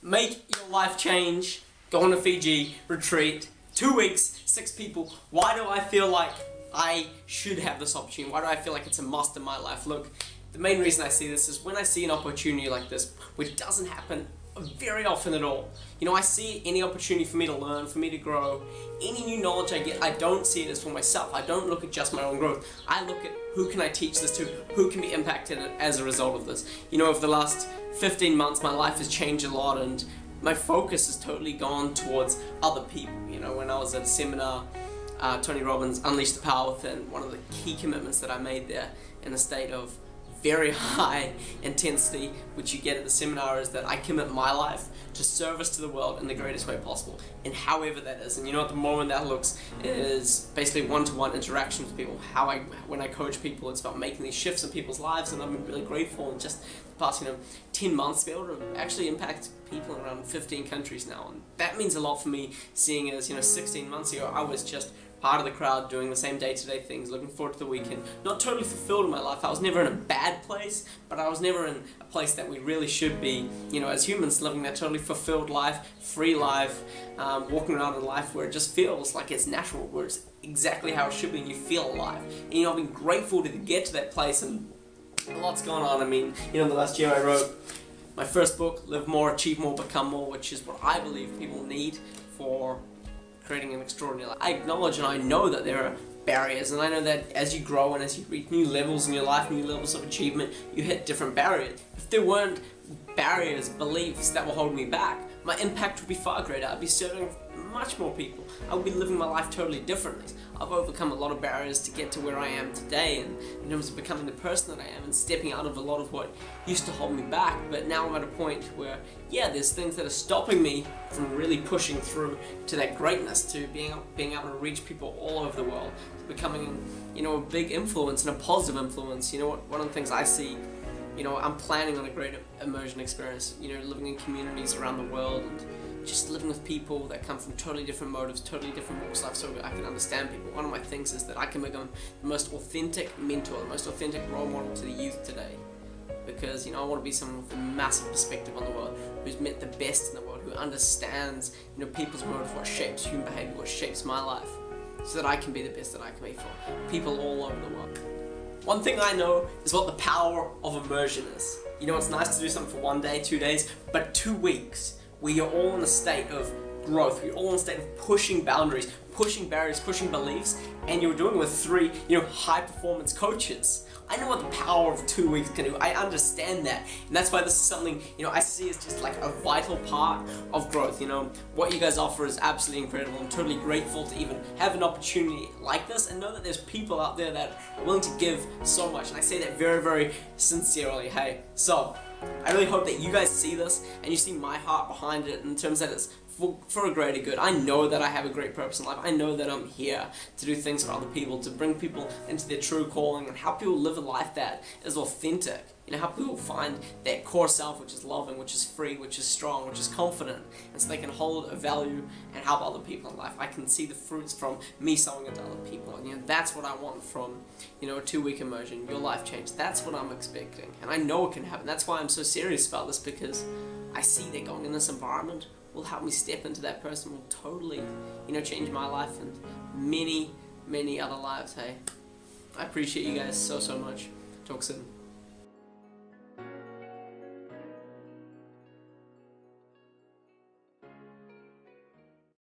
make your life change, go on a Fiji retreat, 2 weeks, 6 people. Why do I feel like I should have this opportunity? Why do I feel like it's a must in my life? Look, the main reason I see this is when I see an opportunity like this, which doesn't happen very often at all. You know, I see any opportunity for me to learn, for me to grow, any new knowledge I get, I don't see it as for myself. I don't look at just my own growth. I look at who can I teach this to, who can be impacted as a result of this. You know, over the last 15 months, my life has changed a lot and my focus has totally gone towards other people. You know, when I was at a seminar, Tony Robbins, Unleash the Power Within, one of the key commitments that I made there in a state of very high intensity, which you get at the seminar, is that I commit my life to service to the world in the greatest way possible, and however that is. And you know, at the moment that looks is basically one-to-one interaction with people. When I coach people, it's about making these shifts in people's lives, and I'm really grateful in just the past 10 months to be able to actually impact people in around 15 countries now, and that means a lot for me, seeing as 16 months ago I was just part of the crowd doing the same day-to-day things, looking forward to the weekend, not totally fulfilled in my life. I was never in a bad place, but I was never in a place that we really should be, as humans, living that totally fulfilled life, free life, walking around in life where it just feels like it's natural, where it's exactly how it should be and you feel alive. And I've been grateful to get to that place, and a lot's going on. I mean, the last year I wrote my first book, Live More, Achieve More, Become More, which is what I believe people need for creating an extraordinary life. I acknowledge and I know that there are barriers, and I know that as you grow and as you reach new levels in your life, new levels of achievement, you hit different barriers. If there weren't barriers, beliefs that were holding me back, my impact would be far greater. I'd be serving much more people. I would be living my life totally differently. I've overcome a lot of barriers to get to where I am today, and in terms of becoming the person that I am and stepping out of a lot of what used to hold me back. But now I'm at a point where, yeah, there's things that are stopping me from really pushing through to that greatness, to being able to reach people all over the world, to becoming, a big influence and a positive influence. One of the things I see, I'm planning on a great immersion experience, living in communities around the world and just living with people that come from totally different motives, totally different walks of life, so I can understand people. One of my things is that I can become the most authentic mentor, the most authentic role model to the youth today. Because, I want to be someone with a massive perspective on the world, who's met the best in the world, who understands, people's motive, what shapes human behavior, what shapes my life, so that I can be the best that I can be for people all over the world. One thing I know is what the power of immersion is. It's nice to do something for 1 day, 2 days, but 2 weeks, where you're all in a state of growth, we're all in a state of pushing boundaries, pushing barriers, pushing beliefs, and you're doing it with 3, high performance coaches. I know what the power of 2 weeks can do. I understand that, and that's why this is something, I see as just like a vital part of growth. What you guys offer is absolutely incredible. I'm totally grateful to even have an opportunity like this, and know that there's people out there that are willing to give so much, and I say that very, very sincerely. Hey, so I really hope that you guys see this and you see my heart behind it in terms that it's for a greater good. I know that I have a great purpose in life. I know that I'm here to do things for other people, to bring people into their true calling and help people live a life that is authentic. Help people find their core self, which is loving, which is free, which is strong, which is confident, and so they can hold a value and help other people in life. I can see the fruits from me sowing into other people, and that's what I want from, a 2-week immersion, your life change. That's what I'm expecting, and I know it can happen. That's why I'm so serious about this, because I see that going in this environment will help me step into that person, will totally, change my life and many, many other lives. Hey, I appreciate you guys so, so much. Talk soon.